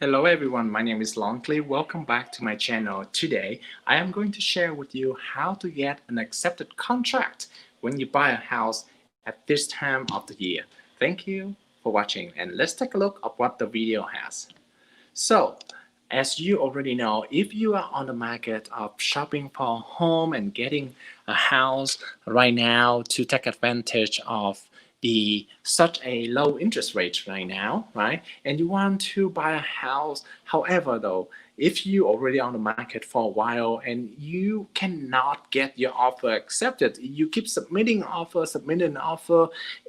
Hello everyone, my name is Longley. Welcome back to my channel. Today, I am going to share with you how to get an accepted contract when you buy a house at this time of the year. Thank you for watching and let's take a look at what the video has. So, as you already know, if you are on the market of shopping for a home and getting a house right now to take advantage of the such a low interest rate right now, right? And you want to buy a house. However, though, if you already on the market for a while and you cannot get your offer accepted, you keep submitting offer,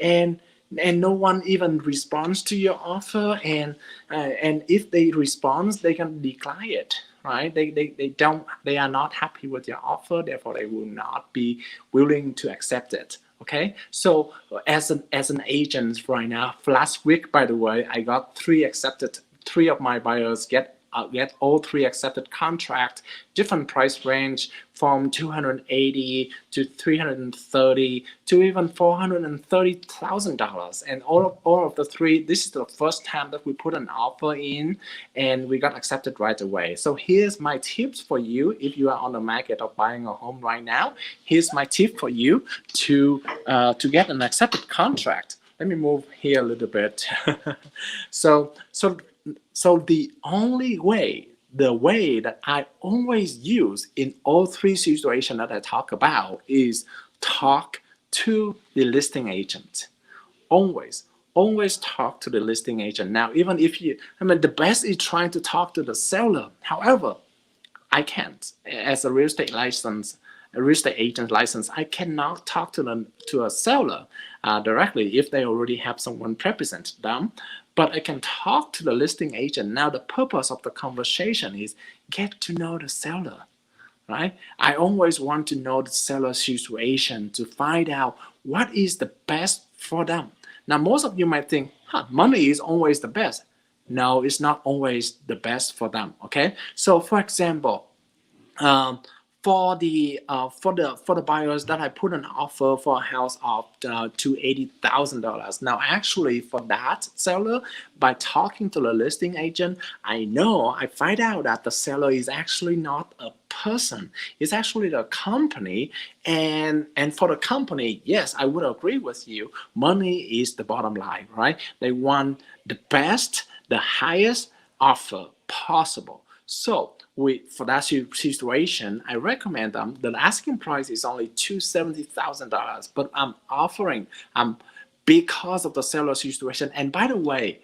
and no one even responds to your offer, and if they respond they can decline it, right? They are not happy with your offer, therefore they will not be willing to accept it. Okay, so as an agent right now, last week, by the way, I got three of my buyers get all three accepted contract, different price range from 280 to 330 to even $430,000, and all of the three, this is the first time that we put an offer in and we got accepted right away. So here's my tips for you if you are on the market of buying a home right now. Here's my tip for you to get an accepted contract. Let me move here a little bit. so the way that I always use in all three situations that I talk about is talk to the listing agent. Always talk to the listing agent. Now, even if the best is trying to talk to the seller. However, I can't. As a real estate agent license, I cannot talk to a seller directly if they already have someone represent them. But I can talk to the listing agent. Now, the purpose of the conversation is get to know the seller, right? I always want to know the seller's situation to find out what is the best for them. Now, most of you might think, money is always the best. No, it's not always the best for them. Okay, so for example, for the buyers that I put an offer for a house of $280,000. Now, actually, for that seller, by talking to the listing agent, I find out that the seller is actually not a person. It's actually the company, and for the company, yes, I would agree with you. Money is the bottom line, right? They want the best, the highest offer possible. So for that situation, I recommend them. The asking price is only $270,000, but I'm offering because of the seller situation. And by the way,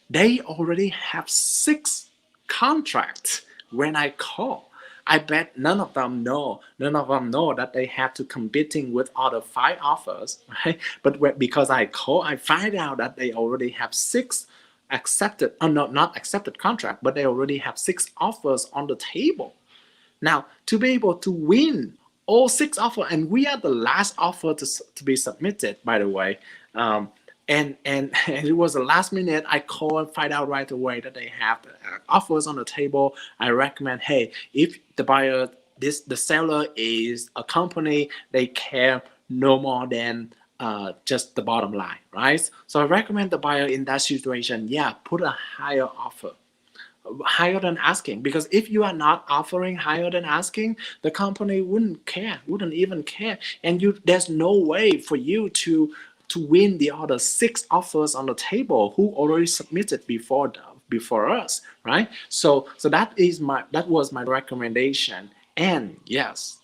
they already have 6 contracts when I call. I bet none of them know that they have to competing with other 5 offers, right? But because I call, I find out that they already have 6 accepted, not accepted contract, but they already have 6 offers on the table. Now, to be able to win all 6 offers, and we are the last offer to be submitted, by the way, and it was the last minute, I call and find out right away that they have offers on the table. I recommend, hey, if the buyer, the seller is a company, they care no more than just the bottom line, right? So I recommend the buyer in that situation, put a higher offer, higher than asking, because if you are not offering higher than asking, the company wouldn't even care, and there's no way for you to win the other 6 offers on the table who already submitted before us, right? So that was my recommendation, and yes,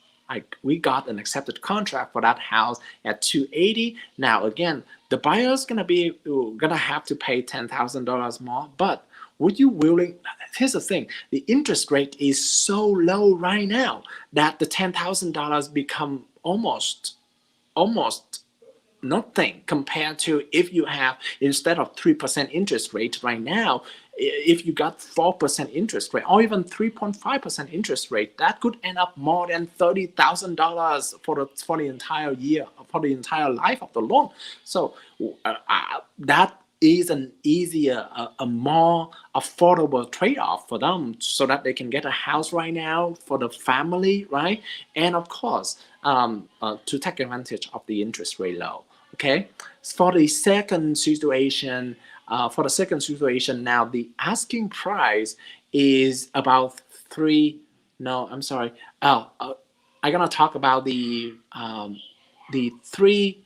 we got an accepted contract for that house at $280. Now again, the buyer's gonna have to pay $10,000 more, but would you willing? Here's the thing: the interest rate is so low right now that the $10,000 become almost nothing compared to if you have, instead of 3% interest rate right now, if you got 4% interest rate or even 3.5% interest rate, that could end up more than $30,000 for the entire year, for the entire life of the loan. So that is an easier, a more affordable trade-off for them, so that they can get a house right now for the family, right? And of course, to take advantage of the interest rate low. Okay, for the second situation, For the second situation, now the asking price is about three. No, I'm sorry. I'm gonna talk about the three.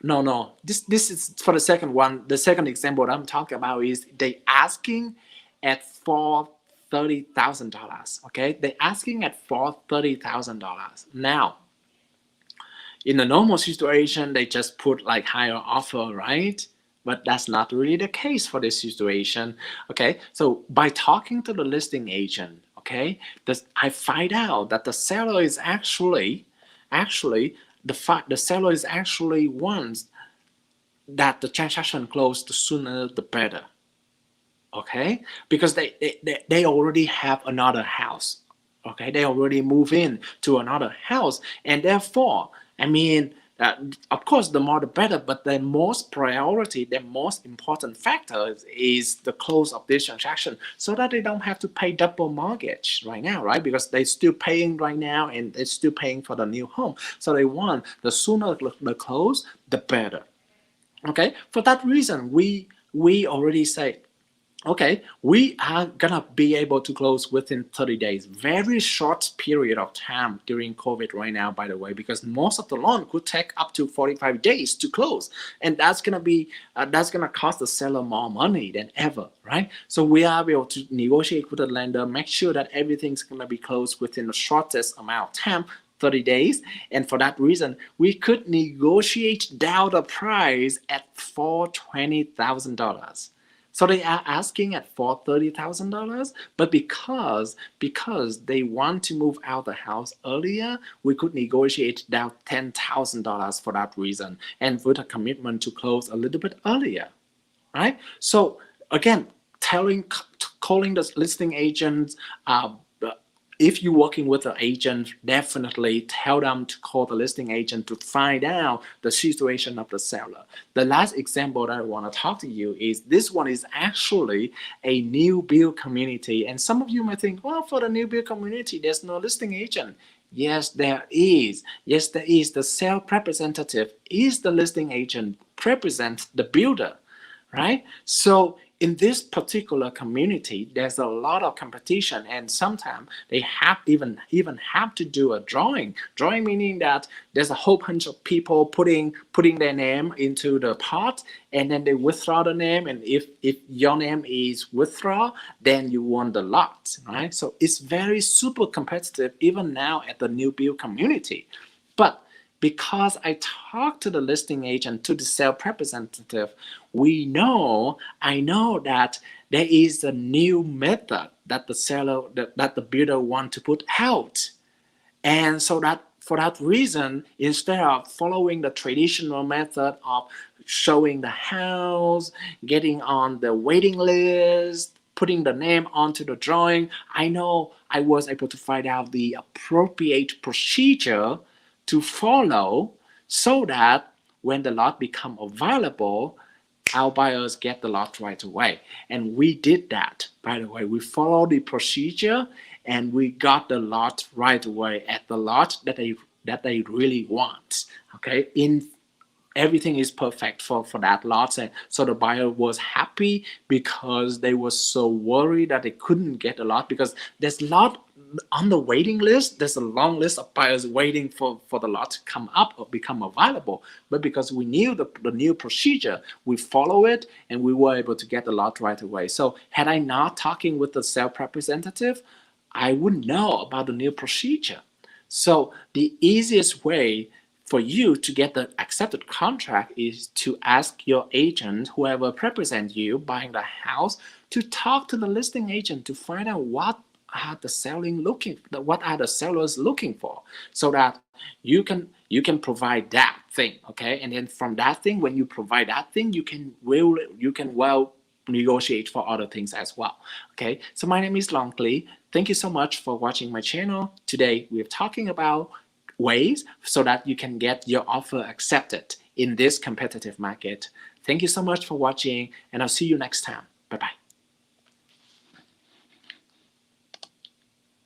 No. This is for the second one. The second example that I'm talking about is they asking at for $30,000. Okay, they asking at for $30,000. Now, in a normal situation, they just put like higher offer, right? But that's not really the case for this situation. Okay, so by talking to the listing agent, okay, I find out that the seller is actually the seller is actually wants that the transaction close, the sooner the better. Okay, because they already have another house. Okay, they already move in to another house, and therefore, I mean, of course, the more the better, but the most priority, the most important factor is the close of this transaction, so that they don't have to pay double mortgage right now, right? Because they're still paying right now and they're still paying for the new home, so they want the sooner the close, the better. Okay, for that reason, we already say, okay, we are gonna be able to close within 30 days. Very short period of time during COVID right now, by the way, because most of the loan could take up to 45 days to close, and that's gonna cost the seller more money than ever, right? So we are able to negotiate with the lender, make sure that everything's gonna be closed within the shortest amount of time. 30 days, and for that reason we could negotiate down the price at $420,000. So they are asking at $430,000, but because they want to move out the house earlier, we could negotiate down $10,000 for that reason, and with a commitment to close a little bit earlier, right? So again, calling the listing agents. If you're working with an agent, definitely tell them to call the listing agent to find out the situation of the seller. The last example that I want to talk to you is this one is actually a new build community. And some of you might think, well, for the new build community, there's no listing agent. Yes, there is. Yes, there is. The sales representative is the listing agent, represents the builder, right? So in this particular community, there's a lot of competition, and sometimes they have even have to do a drawing. Drawing meaning that there's a whole bunch of people putting their name into the pot, and then they withdraw the name, and if your name is withdraw, then you won the lot, right? So it's very super competitive even now at the new build community. But because I talked to the listing agent, to the sales representative, I know that there is a new method that the builder want to put out. And so that for that reason, instead of following the traditional method of showing the house, getting on the waiting list, putting the name onto the drawing, I know I was able to find out the appropriate procedure to follow, so that when the lot become available, our buyers get the lot right away. And we did that, by the way. We followed the procedure and we got the lot right away at the lot that they really want. Okay, everything is perfect for that lot, and so the buyer was happy because they were so worried that they couldn't get a lot, because there's a lot on the waiting list. There's a long list of buyers waiting for the lot to come up or become available, but because we knew the new procedure, we follow it and we were able to get the lot right away. So had I not talking with the sales representative, I wouldn't know about the new procedure. So the easiest way for you to get the accepted contract is to ask your agent, whoever represents you buying the house, to talk to the listing agent to find out what are the sellers looking for, so that you can provide that thing. Okay, and then from that thing, when you provide that thing, you can well negotiate for other things as well. Okay, so my name is Longley. Thank you so much for watching my channel. Today we're talking about ways so that you can get your offer accepted in this competitive market. Thank you so much for watching, and I'll see you next time. Bye bye.